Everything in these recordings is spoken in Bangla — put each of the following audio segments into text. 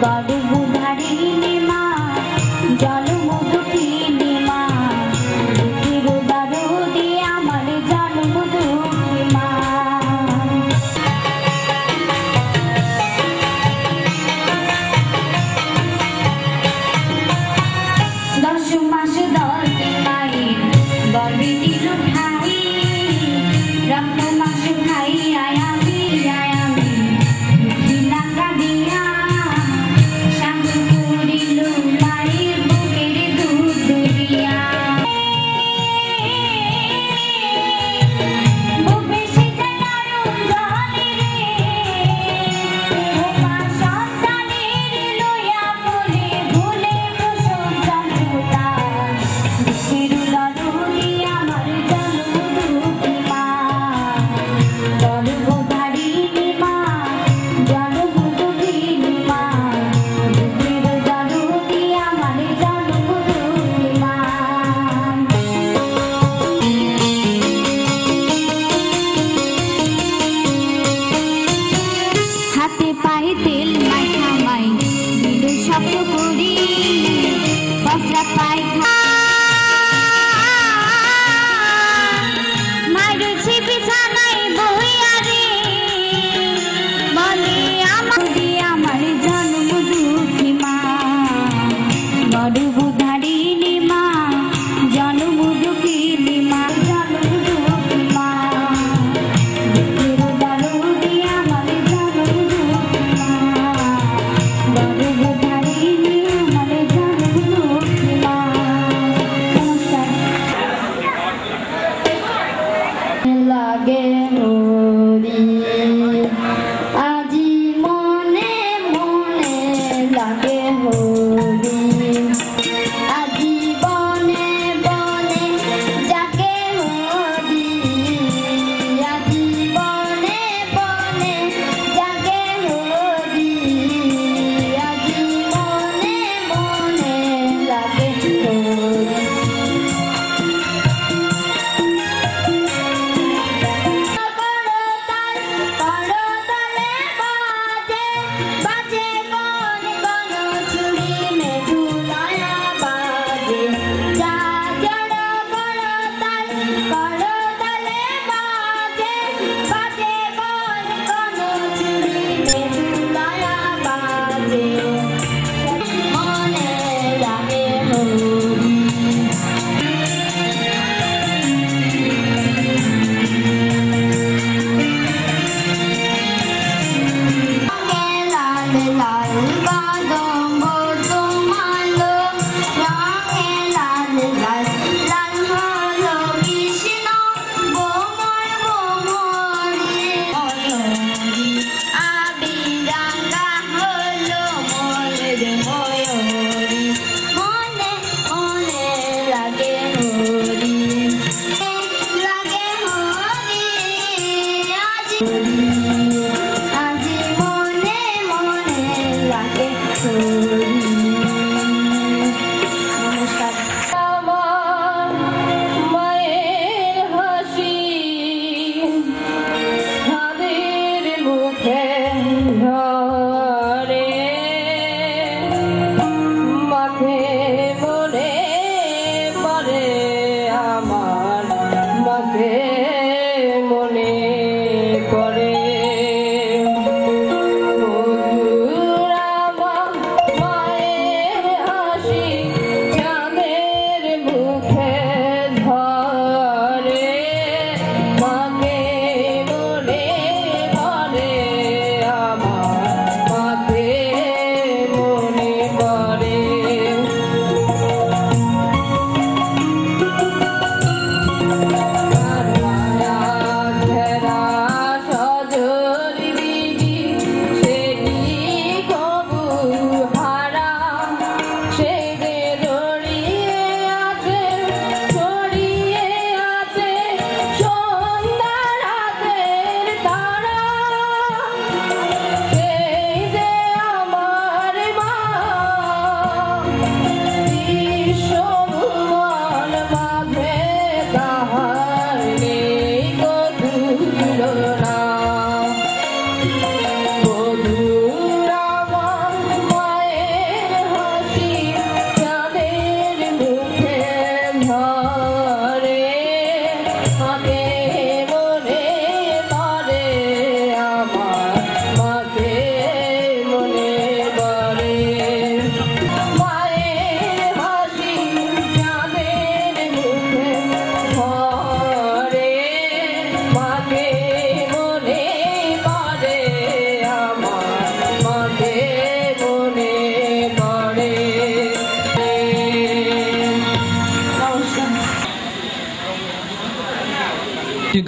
গর্ভধারিণী মা জন্মদুঃখিনী মা দুঃখের দরদে আমার জন্মদুঃখী মা। দশ মাস 10 দিন মায়ের গর্ভে দিল ঠাই রক্ত মাংস খাই আয়ামি বিনাকা দিয়া শান্ত করিল মায়ের বুকের দুধ দিয়া। বুকে সেজে নরম জলে রে ও মা সন্তানের লইয়া বলে ভুলে প্রসব যন্ত্রণা দুঃখের দরদে আমার জন্মদুঃখী মা গর্ভধারিণী মা জন্মদুঃখিনী মা দুঃখের দরদে আমার জন্মদুঃখী মা। হাতে পায়ে তেল মাখা মাই দিল শব্দ করি বসরা পায় মায়ের ছিপি জানাই বইয়া রে বলে আমার জন্মদুঃখী মা গর্ভধারিণী মা জন্মদুঃখিনী মা জন্মদুঃখী মা দুঃখের দরদে আমার জন্মদুঃখী মা গর্ভধারিণী আমার জন্মদুঃখী মা। নমস্কার। লাগে হরি আজি মনে মনে লাগে হরি আজি বনে বনে জাগে হরি আজি বনে বনে জাগে হরি আজি মনে মনে লাগে হরি। আজি মনে মনে লাগে হরি।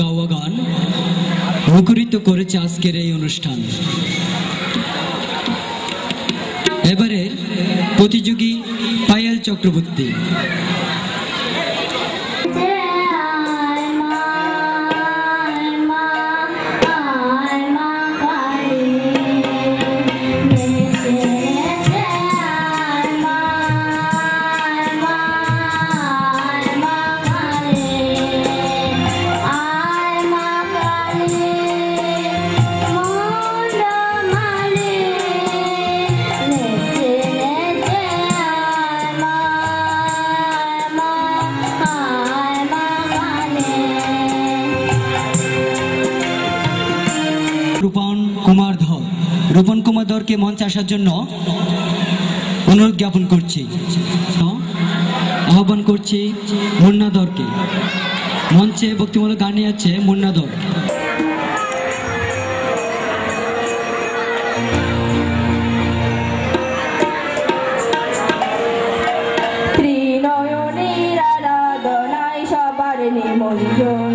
গাওয়া গান মুখরিত করেছে আজকের এই অনুষ্ঠান। এবারে প্রতিযোগী পায়েল চক্রবর্তী। রূপন কুমার ধরকে মঞ্চে আসার জন্য অনুরোধ জ্ঞাপন করছি। আহ্বান করছি মুন্না ধরকে। মঞ্চে ভক্তিমূলক গান নিয়ে যাচ্ছে মুন্না ধর। ত্রিনয়নীর আরাধনায় সবার নিমন্ত্রণ,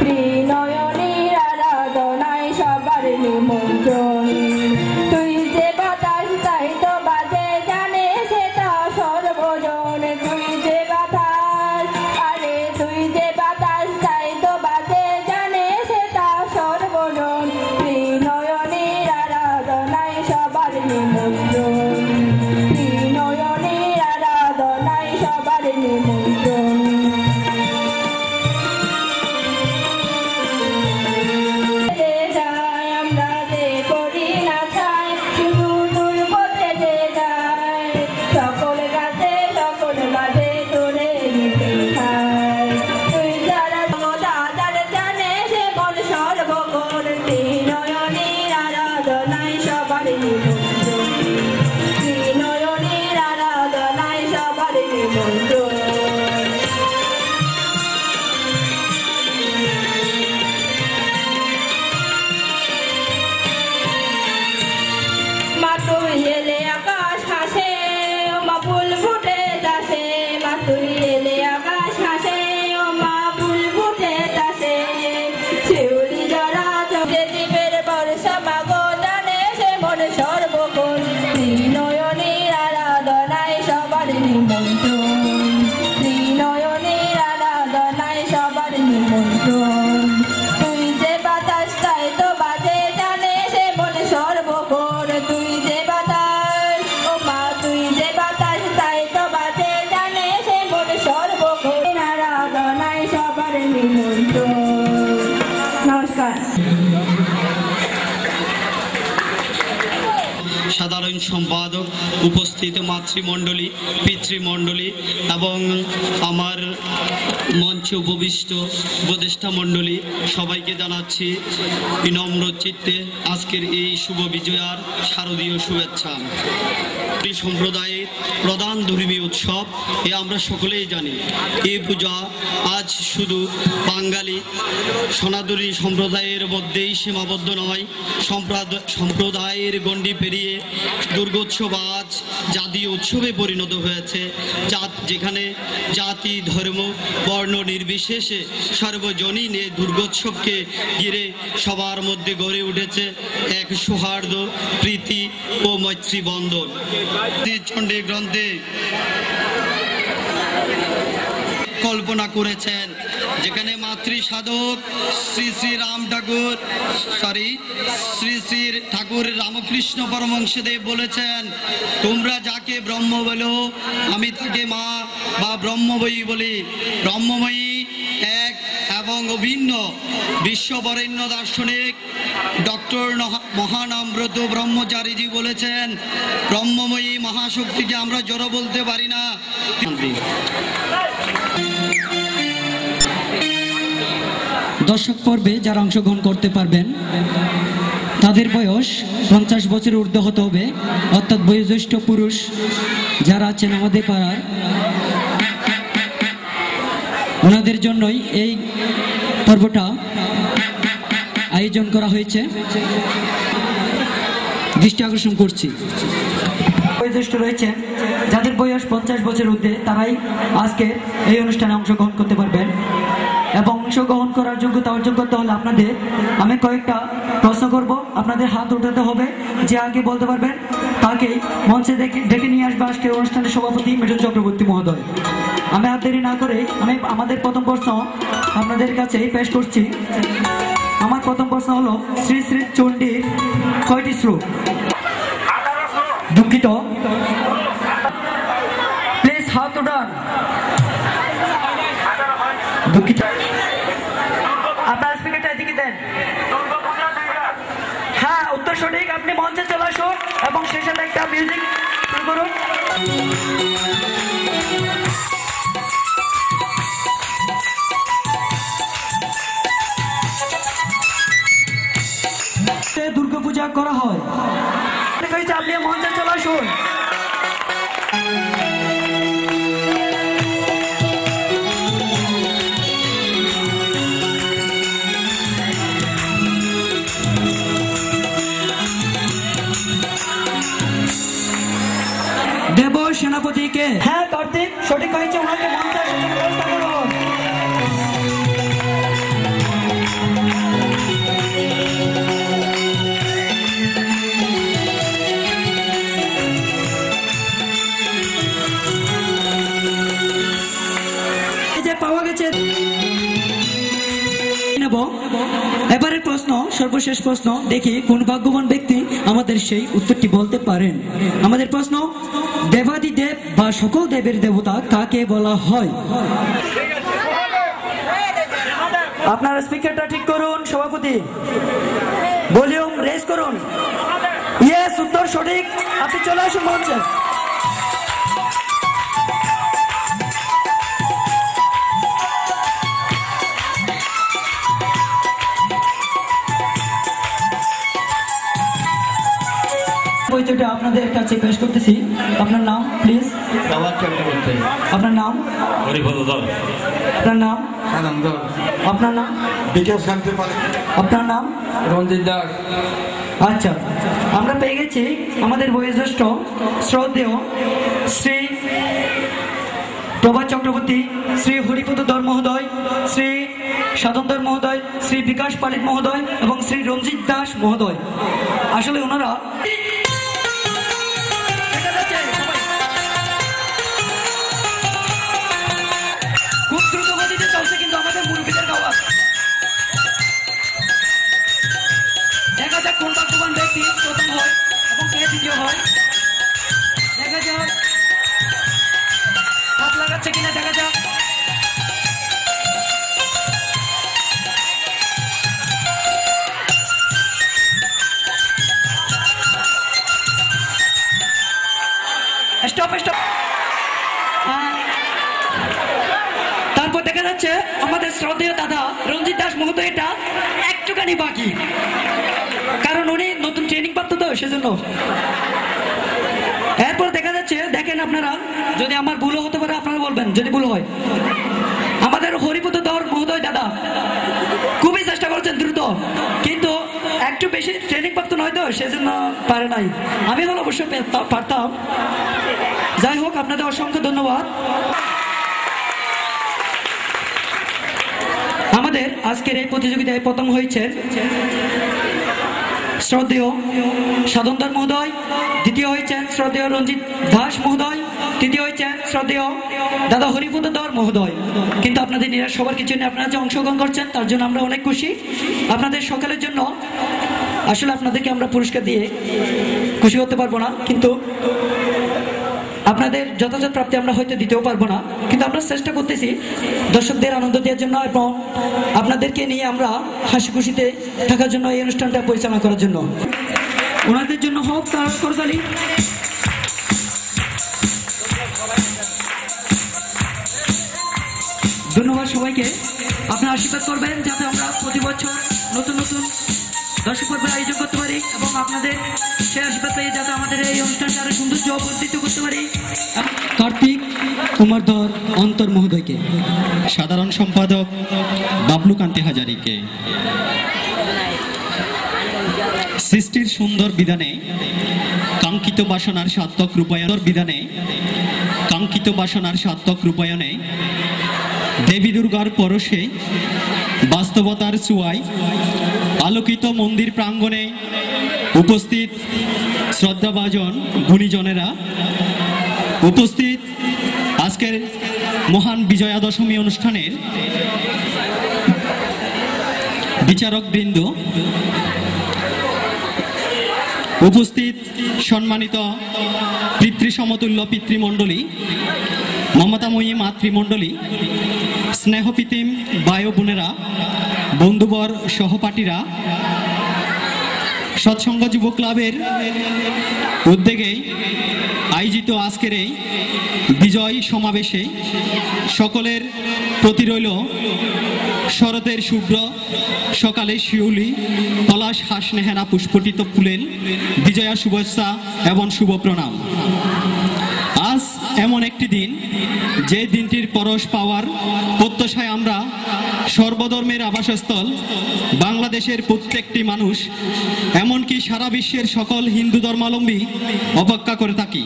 ত্রিনয়নীর আরাধনায় সবার নিমন্ত্রণ। তুই যে বাতাস তাই তো বাজে জানে সেটা সর্বজন। তুই যে বাতাস, আরে তুই যে বাতাস তাই তো বাজে জানে সেটা সর্বজন। ত্রিনয়নীর আরাধনায় সবার নিমন্ত্রণ, ত্রিনয়নীর আরাধনায় সবার নিমন্ত্রণ। সাধারণ সম্পাদক, উপস্থিত মাতৃমণ্ডলী, পিতৃমণ্ডলী এবং আমার মঞ্চে উপবিষ্ট উপদেষ্টা মণ্ডলী সবাইকে জানাচ্ছি বিনম্র চিত্তে আজকের এই শুভ বিজয়ার শারদীয় শুভেচ্ছা। সম্প্রদায়ের প্রধান ধর্মীয় উৎসব এ আমরা সকলেই জানি। এই পূজা আজ শুধু বাঙালি সনাতনী সম্প্রদায়ের মধ্যেই সীমাবদ্ধ নয়, সম্প্রদায়ের গণ্ডি পেরিয়ে দুর্গোৎসব আজ জাতীয় উৎসবে পরিণত হয়েছে, যেখানে জাতি, ধর্ম, বর্ণ নির্বিশেষে সর্বজনীন এই দুর্গোৎসবকে ঘিরে সবার মধ্যে গড়ে উঠেছে এক সৌহার্দ্য, প্রীতি ও মৈত্রী বন্ধন। চণ্ডী গ্রন্থে কল্পনা করেছেন, যেখানে মাতৃ সাধক শ্রী শ্রী ঠাকুর রামকৃষ্ণ পরমহংসদেব বলেছেন, তোমরা যাকে ব্রহ্ম বলো আমি তাকে মা বা ব্রহ্মময়ী বলি। ব্রহ্মময়ী এক এবং অভিন্ন। বিশ্ববরেণ্য দার্শনিক ডক্টর মহানামব্রত ব্রহ্মচারীজি বলেছেন, ব্রহ্মময়ী মহাশক্তিকে আমরা জড় বলতে পারি না। দর্শক পর্বে যারা অংশগ্রহণ করতে পারবেন তাদের বয়স 50 বছরের ঊর্ধ্ব হতে হবে, অর্থাৎ বয়োজ্যেষ্ঠ পুরুষ যারা আছেন আমাদের পাড়ার, ওনাদের জন্যই এই পর্বটা আয়োজন করা হয়েছে। দৃষ্টি আকর্ষণ করছি, বয়োজ্যেষ্ঠ রয়েছেন যাদের বয়স 50 বছরের ঊর্ধ্বে, তারাই আজকে এই অনুষ্ঠানে অংশগ্রহণ করতে পারবেন। এবং অংশগ্রহণ করার যোগ্যতা অর্জন করতে হলে আপনাদের আমি কয়েকটা প্রশ্ন করব, আপনাদের হাত উঠাতে হবে। যে আগে বলতে পারবেন তাকে মঞ্চে ডেকে নিয়ে আসবে আজকের অনুষ্ঠানের সভাপতি মিঠুন চক্রবর্তী মহোদয়। আমি আর দেরি না করে আমি আমাদের প্রথম প্রশ্ন আপনাদের কাছে পেশ করছি। আমার প্রথম প্রশ্ন হলো, শ্রী শ্রী চণ্ডীর কয়টি শ্লোক? দুঃখিত, প্লিজ হাত উঠান। দুঃখিত, আপনার স্পিকারটা এদিকে দেন। হ্যাঁ, উত্তর সঠিক। আপনি মঞ্চে চলে আসুন এবং সেই সাথে একটা মিউজিক শুরু করুন। দুর্গাপূজা করা হয়, আপনি মঞ্চে চলে আসুন। দেব সেনাপতিকে। হ্যাঁ কার্তিক, সঠিক হয়েছে। ওনাকে মঞ্চে আসার জন্য ব্যবস্থা করুন। পাওয়া গেছে। এবারের প্রশ্ন, সর্বশেষ প্রশ্ন, দেখি কোন ভাগ্যবান ব্যক্তি আমাদের সেই উত্তরটি বলতে পারেন। আমাদের প্রশ্ন, দেবাদিদেব বা সকল দেবের দেবতা কাকে বলা হয়? আপনার স্পিকারটা ঠিক করুন সভাপতি, ভলিউম রেজ করুন। ইয়েস, উত্তর সঠিক। আপনি চলে আসুন মঞ্চে। পরিচয়টা আপনাদের কাছে পেশ করতেছি। আপনার নাম প্লিজ? আপনার নাম? আপনার নাম? আপনার নাম? আপনার নাম? রঞ্জিত দাস। আচ্ছা, আমরা পেয়ে গেছি আমাদের বয়োজ্যেষ্ঠ শ্রদ্ধেয় শ্রী প্রভাত চক্রবর্তী, শ্রী হরিপদ ধর মহোদয়, শ্রী সাধন ধর মহোদয়, শ্রী বিকাশ পালিত মহোদয় এবং শ্রী রঞ্জিত দাস মহোদয়। আসলে ওনারা খুব দ্রুত গতিতে চলছে, কিন্তু আমাদের মুরব্বীদের গাওয়া। দেখা যাক কোন ভাগ্যবান ব্যক্তি প্রথম হয় এবং কে দ্বিতীয় হয়। দেখা যাক হাত লাগাচ্ছে কিনা, দেখা যাক। Stop stop. তারপর দেখা যাচ্ছে আমাদের শ্রদ্ধেয় দাদা রঞ্জিত দাস মহোদয় এটা একটুখানি বাকি, কারণ উনি নতুন ট্রেনিং প্রাপ্ত তো সেজন্য। এরপর দেখা যাচ্ছে, দেখেন আপনারা, যদি আমার ভুলও হতে পারে আপনারা বলবেন যদি ভুল হয়। আমাদের হরিপদ ধর মহোদয় দাদা খুবই চেষ্টা করছেন দ্রুত, কিন্তু একটু বেশি ট্রেনিং প্রাপ্ত নয় তো সেজন্য পারে নাই। আমি হলো অবশ্যই পারতাম। যাই হোক, আপনাদের অসংখ্য ধন্যবাদ। আমাদের আজকের এই প্রতিযোগিতায় প্রথম হয়েছে শ্রদ্ধেয় সাধনধর মহোদয়, দ্বিতীয় হয়েছেন শ্রদ্ধেয় রঞ্জিত দাস মহোদয়, তৃতীয় হয়েছেন শ্রদ্ধেয় দাদা হরিপদ ধর মহোদয়। কিন্তু আপনাদের নিরাশ সবার কিছু নেই, আপনারা যে অংশগ্রহণ করছেন তার জন্য আমরা অনেক খুশি। আপনাদের সকালের জন্য আসলে আপনাদেরকে আমরা পুরস্কার দিয়ে খুশি করতে পারবো না, কিন্তু আপনাদের যথাযথ প্রাপ্তি আমরা হয়তো দিতেও পারবো না, কিন্তু আমরা চেষ্টা করতেছি দর্শকদের আনন্দ দেওয়ার জন্য এবং আপনাদেরকে নিয়ে আমরা হাসি খুশিতে থাকার জন্য এই অনুষ্ঠানটা পরিচালনা করার জন্য। ওনাদের জন্য হোক তার করতালি। ধন্যবাদ সবাইকে। আপনারা আশীর্বাদ করবেন যাতে আমরা প্রতি বছর নতুন নতুন দর্শক পর্বের আয়োজন করতে পারি এবং আপনাদের সেই আশীর্বাদ পেয়ে যাতে আমাদের এই অনুষ্ঠানটা আরো সৌন্দর্য বর্ধিত করতে পারি। কার্তিক কুমার ধর অন্তর মহোদয়কে, সাধারণ সম্পাদক বাবলু কান্তি হাজারিকে, সৃষ্টির সুন্দর বিধানে কাঙ্ক্ষিত বাসনার সার্থক রূপায়ণের বিধানে কাঙ্ক্ষিত বাসনার সার্থক রূপায়ণে দেবী দুর্গার পরশে বাস্তবতার ছোঁয়ায় আলোকিত মন্দির প্রাঙ্গণে উপস্থিত শ্রদ্ধাভাজন গুণীজনেরা, উপস্থিত আজকের মহান বিজয়া দশমী অনুষ্ঠানের বিচারকবৃন্দ, উপস্থিত সম্মানিত পিতৃসমতুল্য পিতৃমণ্ডলী, মমতাময়ী মাতৃমণ্ডলী, স্নেহপ্রীতিম ভাই বোনেরা, বন্ধুবর সহপাঠীরা, সৎসঙ্গ যুব ক্লাবের উদ্যোগে আয়োজিত আজকের এই বিজয় সমাবেশে সকলের প্রতি রইল শরতের শুভ্র সকালে শিউলি পলাশ হাস নেহেনা পুষ্পটিত ফুলের বিজয়া শুভেচ্ছা এবং শুভ প্রণাম। আজ এমন একটি দিন, যে দিনটির পরশ পাওয়ার প্রত্যাশায় আমরা সর্বধর্মের আবাসস্থল বাংলাদেশের প্রত্যেকটি মানুষ, এমনকি সারা বিশ্বের সকল হিন্দু ধর্মাবলম্বী অপেক্ষা করে থাকি।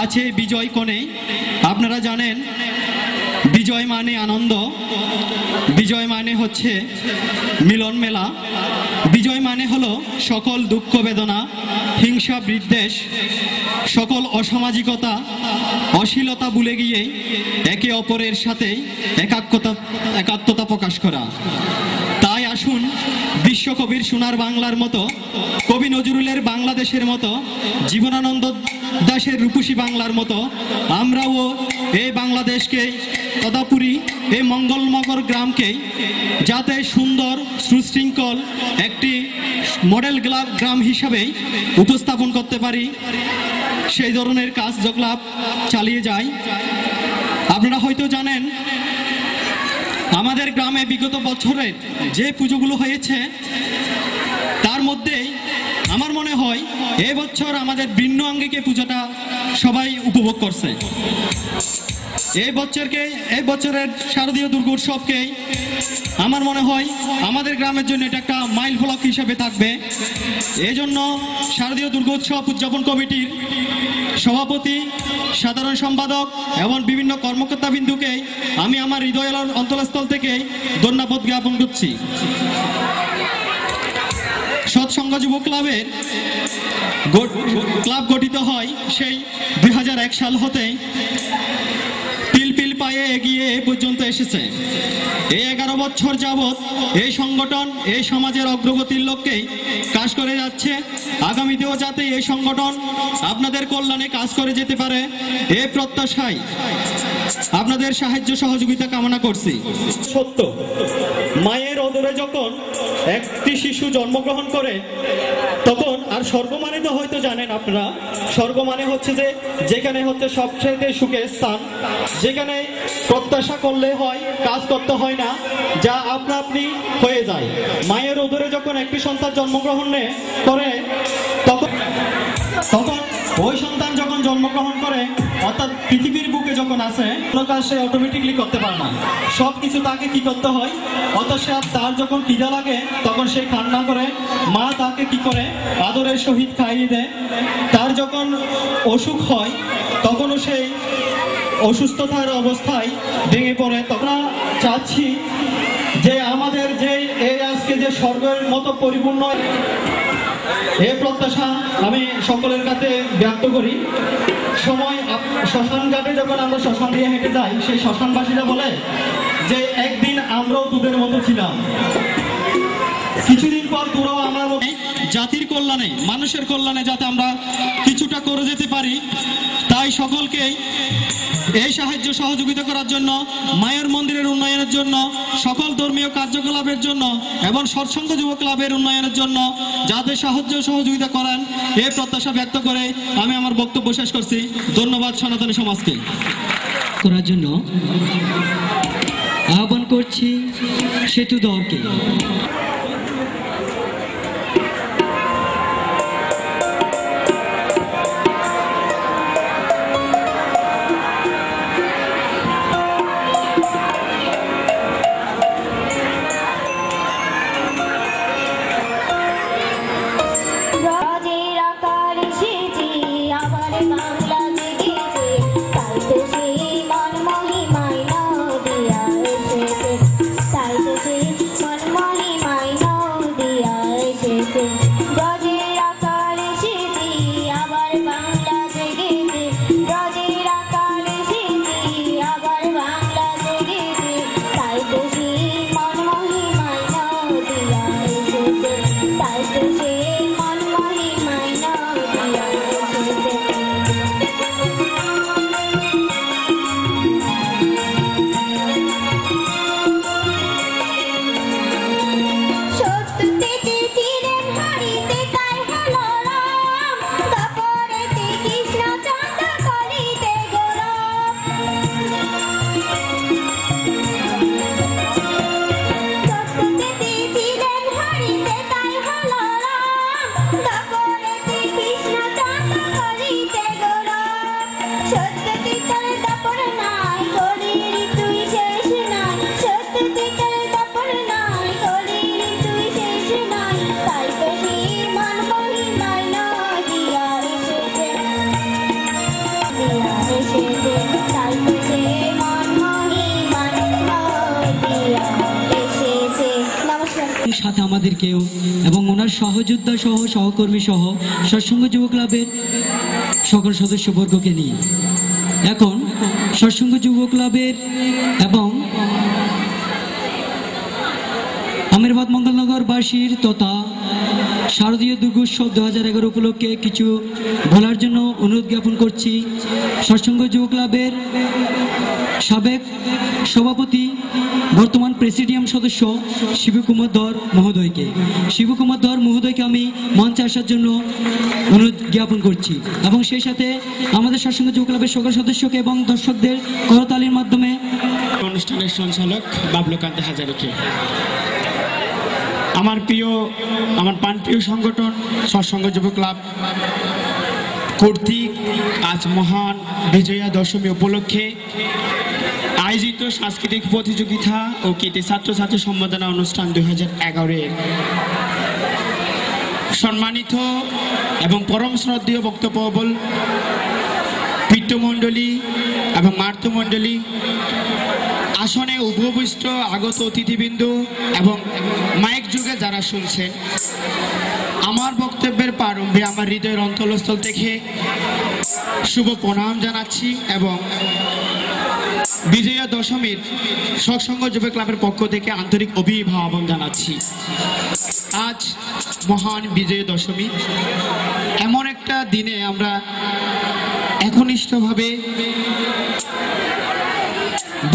আজ এই বিজয় কোণে আপনারা জানেন, বিজয় মানে আনন্দ, বিজয় মানে হচ্ছে মিলন মেলা, বিজয় মানে হলো সকল দুঃখ বেদনা, হিংসা বিদ্বেষ, সকল অসামাজিকতা অশ্লীলতা ভুলে গিয়ে একে অপরের সাথে একাত্মতা প্রকাশ করা। তাই আসুন, বিশ্বকবির সোনার বাংলার মতো, কবি নজরুলের বাংলাদেশের মতো, জীবনানন্দ দাশের রূপসী বাংলার মতো আমরাও এই বাংলাদেশকে, তদাপুরি এই মঙ্গলমগর গ্রামকে যাতে সুন্দর সুশৃঙ্খল একটি মডেল গ্রাম হিসাবে উপস্থাপন করতে পারি, সেই ধরনের কার্যকলাপ চালিয়ে যায়। আপনারা হয়তো জানেন, আমাদের গ্রামে বিগত বছরের যে পুজোগুলো হয়েছে তার মধ্যে আমার মনে হয় এবছর আমাদের ভিন্ন আঙ্গিকে পুজোটা সবাই উপভোগ করছে। এই বছরের শারদীয় দুর্গোৎসবকে আমার মনে হয় আমাদের গ্রামের জন্য এটা একটা মাইল ফলক হিসেবে থাকবে। এই জন্য শারদীয় দুর্গোৎসব উদযাপন কমিটির সভাপতি, সাধারণ সম্পাদক এবং বিভিন্ন কর্মকর্তাবৃন্দকে আমি আমার হৃদয়ের অন্তরস্থল থেকে ধন্যবাদ জ্ঞাপন করছি। সৎসঙ্গ যুব ক্লাবের ক্লাব গঠিত হয় সেই 2001 সাল হতে পিল পায়ে এগিয়ে এ পর্যন্ত এসেছে। এই 11 বছর যাবৎ এই সংগঠন এই সমাজের অগ্রগতির লক্ষ্যে কাজ করে যাচ্ছে। আগামীতেও যাতে এই সংগঠন আপনাদের কল্যাণে কাজ করে যেতে পারে, এই প্রত্যাশায় আপনাদের সাহায্য সহযোগিতা কামনা করছি। সত্য, মায়ের উদরে যখন একটি শিশু জন্মগ্রহণ করে তখন, আর স্বর্গ মানে তো হয়তো জানেন আপনারা, স্বর্গ মানে হচ্ছে যে যেখানে হচ্ছে সবচেয়ে সুখের স্থান, যেখানে প্রত্যাশা করলে হয়, কাজ করতে হয় না, যা আপনা আপনি হয়ে যায়। মায়ের উদরে যখন একটি সন্তান জন্মগ্রহণ করে তখন ওই সন্তান যখন জন্মগ্রহণ করে, অর্থাৎ পৃথিবীর বুকে যখন আসে, কোনো কাজ সে অটোমেটিকলি করতে পারে না, সব কিছু তাকে কি করতে হয়। অথচ তার যখন খিদা লাগে তখন সে কান্না করে, মা তাকে কি করে আদরের সহিত খাইয়ে দেয়। তার যখন অসুখ হয় তখনও সেই অসুস্থতার অবস্থায় ভেঙে পড়ে। তখন চাচ্ছি যে আমাদের যে এই আজকে যে স্বর্গের মতো পরিপূর্ণ এই প্রত্যাশা আমি সকলের কাছে ব্যক্ত করি। সময় শ্মশান ঘাটে যখন আমরা শ্মশান দিয়ে হেঁটে যাই, সেই শ্মশানবাসীরা বলে যে একদিন আমরাও তোদের মতো ছিলাম, কিছুদিন পর তোরাও আমার মতো। জাতির কল্যাণে, মানুষের কল্যাণে যাতে আমরা কিছুটা করে যেতে পারি, তাই সকলকে এই সাহায্য সহযোগিতা করার জন্য, মায়ের মন্দিরের উন্নয়নের জন্য, সকল ধর্মীয় কার্যকলাপের জন্য এবং সৎসঙ্গ যুব ক্লাবের উন্নয়নের জন্য যাদের সাহায্য সহযোগিতা করেন, এই প্রত্যাশা ব্যক্ত করে আমি আমার বক্তব্য শেষ করছি। ধন্যবাদ সনাতনী সমাজকে। করার জন্য আহ্বান করছি সেতুধরকে। বাংলা জেগেছে, তাই তো সেই মন মহিমায় নদিয়া সাথে আমাদেরকেও এবং ওনার সহযোদ্ধা সহ সহকর্মী সহ সৎসঙ্গ যুব ক্লাবের সকল সদস্যবর্গকে নিয়ে। এখন সৎসঙ্গ যুব ক্লাবের এবং আমিরাবাদ মঙ্গলনগরবাসীর তথা শারদীয় দুর্গোৎসব 2011 উপলক্ষে কিছু বলার জন্য অনুরোধ জ্ঞাপন করছি সৎসঙ্গ যুব ক্লাবের সাবেক সভাপতি বর্তমান প্রেসিডিয়াম সদস্য শিবকুমার ধর মহোদয়কে। শিবকুমার ধর মহোদয়কে আমি মঞ্চে আসার জন্য অনুরোধ জ্ঞাপন করছি এবং সেই সাথে আমাদের সৎসঙ্গ যুব ক্লাবের সকল সদস্যকে এবং দর্শকদের করতালির মাধ্যমে অনুষ্ঠানের সঞ্চালক বাবলুকান্ত হাজারিকে, আমার প্রাণপ্রিয় সংগঠন সৎসঙ্গ যুব ক্লাব কর্তৃক আজ মহান বিজয়া দশমী উপলক্ষে আয়োজিত সাংস্কৃতিক প্রতিযোগিতা ও কৃতি ছাত্রছাত্রী সম্বর্ধনা অনুষ্ঠান 2011 সম্মানিত এবং পরম শ্রদ্ধেয় বক্তব্যবল পিতৃমণ্ডলী এবং মাতৃমণ্ডলী, আসনে উপবিষ্ট আগত অতিথিবৃন্দ এবং মাইক যুগে যারা শুনছেন, আমার বক্তব্যের প্রারম্ভে আমার হৃদয়ের অন্তঃস্থল থেকে শুভ প্রণাম জানাচ্ছি এবং বিজয়া দশমীর সৎসঙ্গ যুব ক্লাবের পক্ষ থেকে আন্তরিক অভিভাবন জানাচ্ছি। আজ মহান বিজয়া দশমী, এমন একটা দিনে আমরা একনিষ্ঠভাবে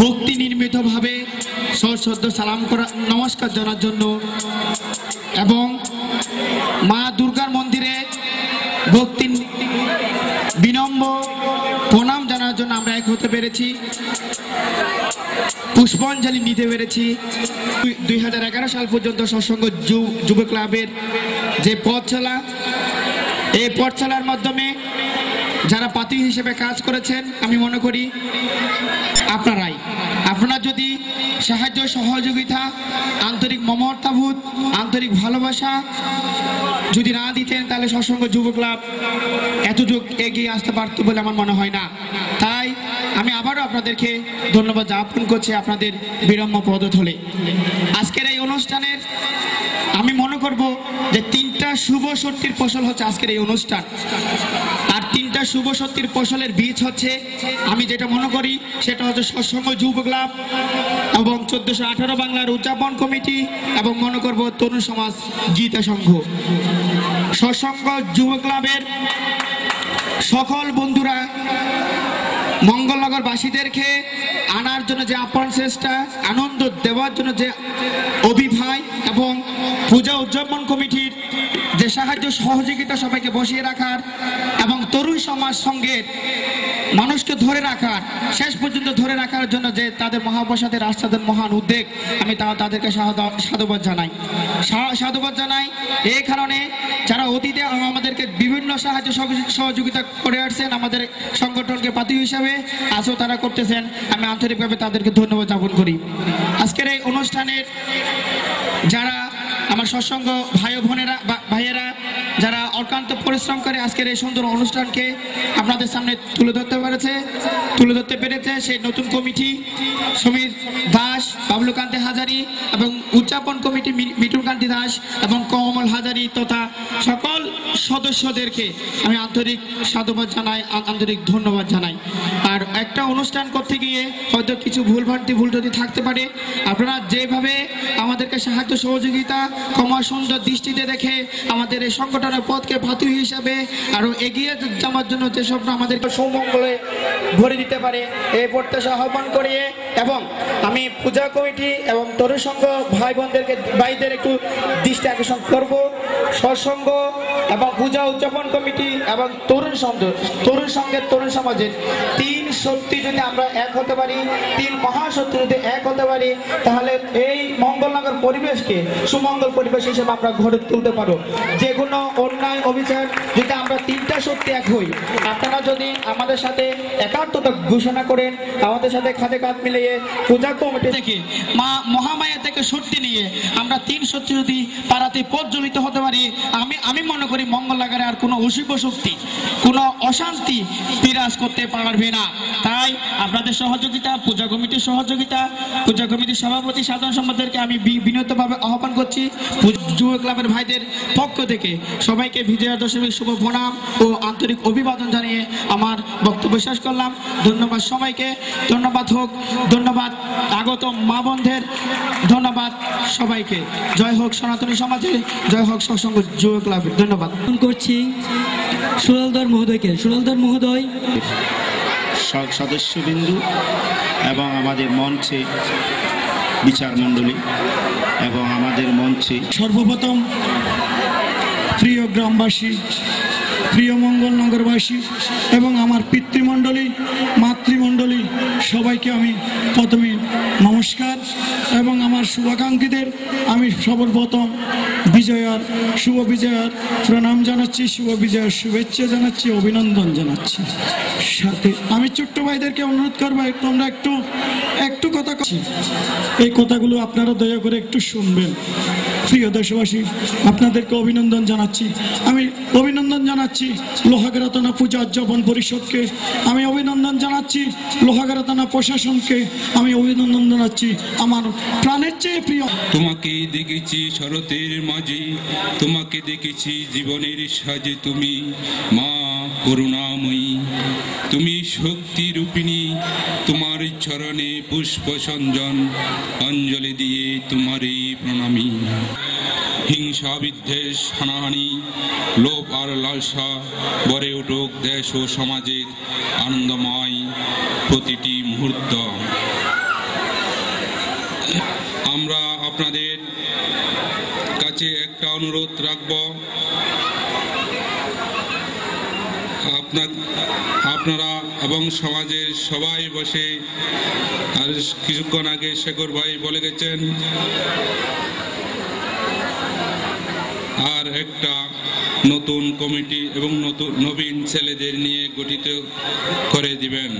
ভক্তি নির্মিতভাবে সশ্রদ্ধ সালাম করা নমস্কার জানার জন্য এবং মা দুর্গার মন্দিরে ভক্তি বিনম্র প্রণাম জানার জন্য আমরা এক হতে পেরেছি, পুষ্পাঞ্জলি নিতে পেরেছি। 2011 সাল পর্যন্ত সৎসঙ্গ যুব ক্লাবের যে পথ চলা, এই পথ চলার মাধ্যমে যারা পাতি হিসেবে কাজ করেছেন, আমি মনে করি আপনারা যদি সাহায্য সহযোগিতা, আন্তরিক মমতাবোধ, আন্তরিক ভালোবাসা যদি না দিতেন, তাহলে সৎসঙ্গ যুব ক্লাব এতটুক এগিয়ে আসতে পারত বলে আমার মনে হয় না। তাই আমি আবারও আপনাদেরকে ধন্যবাদ জ্ঞাপন করছি আপনাদের বিনম্র পদধূলি। আজকের এই অনুষ্ঠানের আমি মনে করব যে 3টা শুভ শক্তির ফসল হচ্ছে আজকের এই অনুষ্ঠান। আর 3টা শুভ শক্তির ফসলের বীজ হচ্ছে, আমি যেটা মনে করি সেটা হচ্ছে সৎসঙ্গ যুব ক্লাব এবং 1418 বাংলার উদযাপন কমিটি এবং মনে করব তরুণ সমাজ গীতা সংঘ। সৎসঙ্গ যুব ক্লাবের সকল বন্ধুরা মঙ্গলনগরবাসীদেরকে আনার জন্য যে আপ্যায়ন চেষ্টা, আনন্দ দেওয়ার জন্য যে অভিভায় এবং পূজা উদযাপন কমিটির যে সাহায্য সহযোগিতা, সবাইকে বসিয়ে রাখার এবং তরুণ সমাজ সঙ্গের মানুষকে ধরে রাখার, শেষ পর্যন্ত ধরে রাখার জন্য যে তাদের মহাপ্রসাদের রাষ্ট্রের মহান উদ্যোগ, আমি তাদেরকে সাধুবাদ জানাই। এই কারণে যারা অতীতে আমাদেরকে বিভিন্ন সাহায্য সহযোগিতা করে আসছেন, আমাদের সংগঠনকে পাতি হিসাবে আজও তারা করতেছেন, আমি আন্তরিকভাবে তাদেরকে ধন্যবাদ জ্ঞাপন করি। আজকের এই অনুষ্ঠানের যারা আমার সৎসঙ্গ ভাইয়েরা যারা অক্লান্ত পরিশ্রম করে আজকের এই সুন্দর অনুষ্ঠানকে আপনাদের সামনে তুলে ধরতে পেরেছে সেই নতুন কমিটি সমীর দাস, বাবলুকান্তি হাজারি এবং উদযাপন কমিটি মিঠুন কান্তি দাস এবং কমল হাজারি তথা সকল সদস্যদেরকে আমি আন্তরিক সাধুবাদ জানাই, আন্তরিক ধন্যবাদ জানাই। আর একটা অনুষ্ঠান করতে গিয়ে হয়তো কিছু ভুল যদি থাকতে পারে, আপনারা যেভাবে আমাদেরকে সাহায্য সহযোগিতা ক্ষমা সুন্দর দৃষ্টিতে দেখে আমাদের এই সংগঠনের পথকে পাতি হিসাবে আরো এগিয়ে যাওয়ার জন্য যে স্বপ্ন আমাদেরকে সৌমঙ্গলে ভরে দিতে পারে, এই প্রত্যাশা আহ্বান করিয়ে এবং আমি পূজা কমিটি এবং তরুণ সংঘ ভাইদের একটু দৃষ্টি আকর্ষণ করব। সৎসঙ্গ এবং পূজা উদযাপন কমিটি এবং তরুণ সংঘের তরুণ সমাজের 3 শক্তি যদি আমরা এক হতে পারি, 3 মহাশক্তি যদি এক হতে পারি, তাহলে এই মঙ্গলনগর পরিবেশকে সুমঙ্গল পরিবেশ হিসেবে আমরা গড়ে তুলতে পারো। যে কোনো অন্যায় অবিচার যদি আমরা 3টা শক্তি এক হই, আপনারা যদি আমাদের সাথে একাত্মতা ঘোষণা করেন, আমাদের সাথে খাতে কাঁধ মিলিয়ে পূজা কমিটি থেকে মহামায়া থেকে শক্তি নিয়ে আমরা 3 শক্তি যদি পাড়াতে প্রজ্বলিত হতে পারি, আমি মনে করি মঙ্গলনগরে আর কোনো অশুভ শক্তি, কোনো অশান্তি বিরাজ করতে পারবে না। তাই আপনাদের সহযোগিতা, পূজা কমিটির সহযোগিতা, পূজা কমিটির সভাপতি সাধারণ সম্পাদকদেরকে আমি বিনীতভাবে আহ্বান করছি যুব ক্লাবের ভাইদের পক্ষ থেকে সবাইকে বিজয়া দশমীর শুভ প্রণাম ও আন্তরিক অভিবাদন জানিয়ে আমার বক্তব্য শেষ করলাম। ধন্যবাদ সবাইকে, ধন্যবাদ হোক, ধন্যবাদ আগত মা বোনদের, ধন্যবাদ সবাইকে। জয় হোক সনাতনী সমাজে, জয় হোক সৎসঙ্গ যুব ক্লাবের। ধন্যবাদ করছি সুরলধর মহোদয়কে। সুরলধর মহোদয়, সদস্যবিন্দু এবং আমাদের মঞ্চে বিচার মণ্ডলী এবং আমাদের মঞ্চে সর্বপ্রথম প্রিয় গ্রামবাসী, প্রিয় মঙ্গলনগরবাসী এবং আমার পিতৃমণ্ডলী, মাতৃমণ্ডলী সবাইকে আমি প্রথমে নমস্কার এবং আমার শুভাকাঙ্ক্ষীদের আমি সর্বপ্রথম শুভ বিজয়ার প্রণাম জানাচ্ছি, শুভ বিজয়ার শুভেচ্ছা জানাচ্ছি, অভিনন্দন জানাচ্ছি। সাথে আমি ছোট্ট ভাইদেরকে অনুরোধ করবো তোমরা একটু কথা এই কথাগুলো আপনারা দয়া করে একটু শুনবেন। প্রিয় দেশবাসী, আপনাদেরকে অভিনন্দন জানাচ্ছি। আমি অভিনন্দন জানাচ্ছি লোহাগাড়া থানা পূজা উদযাপন পরিষদকে, আমি অভিনন্দন জানাচ্ছি লোহাগাড়া থানা প্রশাসনকে, আমি অভিনন্দন জানাচ্ছি আমার প্রাণের চেয়ে প্রিয়। তোমাকে দেখেছি শরতের মাঝে, তোমাকে দেখেছি জীবনের সাজে, তুমি মা করুণাময়ী, তুমি শক্তি রূপিণী, তোমার চরণে পুষ্প সঞ্জন অঞ্জলি দিয়ে তোমারই প্রণামী। হিংসা, বিদ্বেষ, হানাহানি, লোভ আর লালসা গড়ে উঠুক দেশ ও সমাজের আনন্দময় প্রতিটি মুহূর্ত। আমরা আপনাদের কাছে একটা অনুরোধ রাখব, আপনারা এবং সমাজের সবাই বসে, আর কিছুক্ষণ আগে শেখর ভাই বলে গেছেন, আর একটা নতুন কমিটি এবং নবীন ছেলেদের নিয়ে গঠিত করে দিবেন।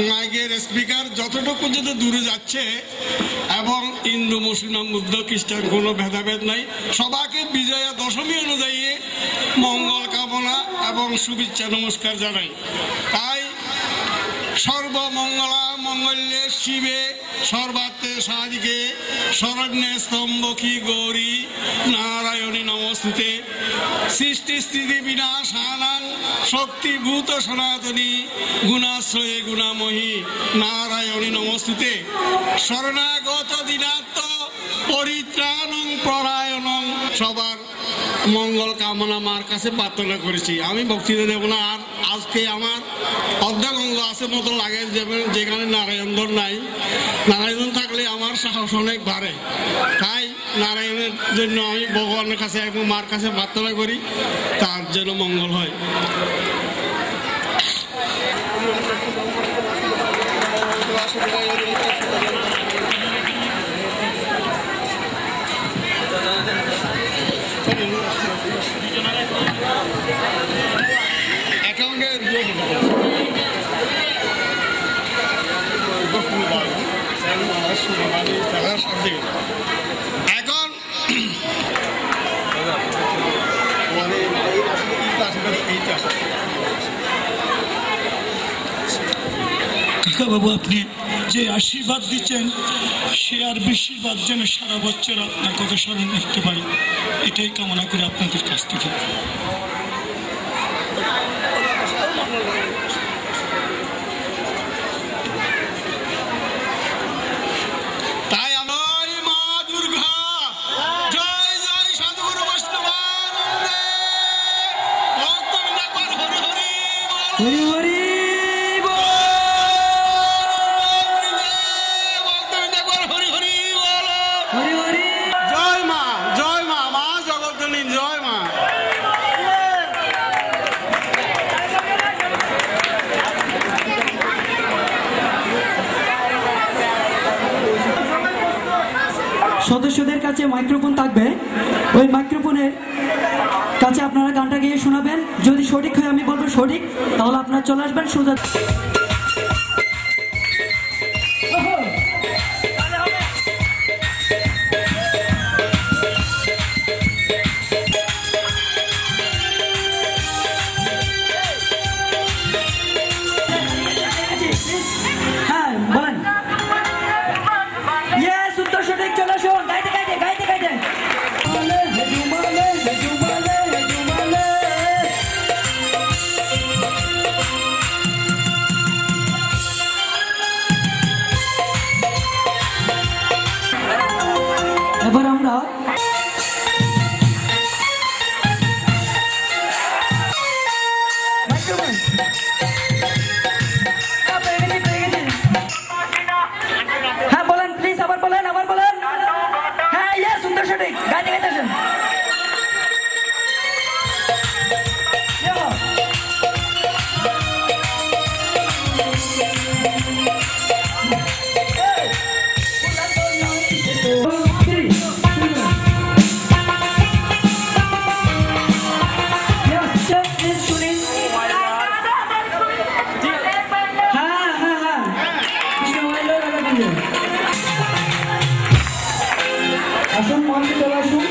মাইকের স্পিকার যতটুকু পর্যন্ত দূরে যাচ্ছে এবং হিন্দু মুসলমান বুদ্ধ খ্রিস্টান কোনো ভেদাভেদ নাই, সবাইকে বিজয়া দশমী অনুযায়ী মঙ্গল কামনা এবং শুভেচ্ছা নমস্কার জানাই। তাই সর্বমঙ্গলা মঙ্গলে শিবে সর্বাত্মে সাধিকে শরণ্যে স্তম্ভকি গৌরী নারায়ণী নমস্তুতে সৃষ্টি স্থিতি বিনাশানাং শক্তিভূত সনাতনী গুণাশ্রয়ে গুণাময়ী নারায়ণী নমস্তুতে শরণাগত দিনাত্ম পরিত্রাণং পরায়ণং। সবার মঙ্গল কামনা মার কাছে প্রার্থনা করেছি। আমি বক্তৃতা দেব না, আর আজকে আমার অর্ধাঙ্গ আছে মতো লাগে, যেখানে নারায়ণধর নাই। নারায়ণ থাকলে আমার সাহস অনেক বাড়ে। তাই নারায়ণের জন্য আমি ভগবানের কাছে এবং মার কাছে প্রার্থনা করি, তার যেন মঙ্গল হয়। এখন কাকাবাবু, আপনি যে আশীর্বাদ দিচ্ছেন সে আর বেশিরভাগ যেন সারা বছর আপনার কথা স্মরণ রাখতে পারি, এটাই কামনা করি আপনাদের কাছ থেকে। সদস্যদের কাছে মাইক্রোফোন থাকবে, ওই মাইক্রোফোনের কাছে আপনারা গানটা গিয়ে শোনাবেন। যদি সঠিক হয় আমি বলবো সঠিক, তাহলে আপনারা চলে আসবেন সোজা। হ্যাঁ বলেন, উত্তর সঠিক, চলে আসুন গাইতে গাইতে গাইতে গাইতে। এবার আমরা হ্যাঁ বলেন প্লিজ, আবার বলেন, আবার বলেন। হ্যাঁ ইয়েস, উত্তর সঠিক, গাইতে গাইতে আসেন। আসুন মঞ্চে চলে আসুন।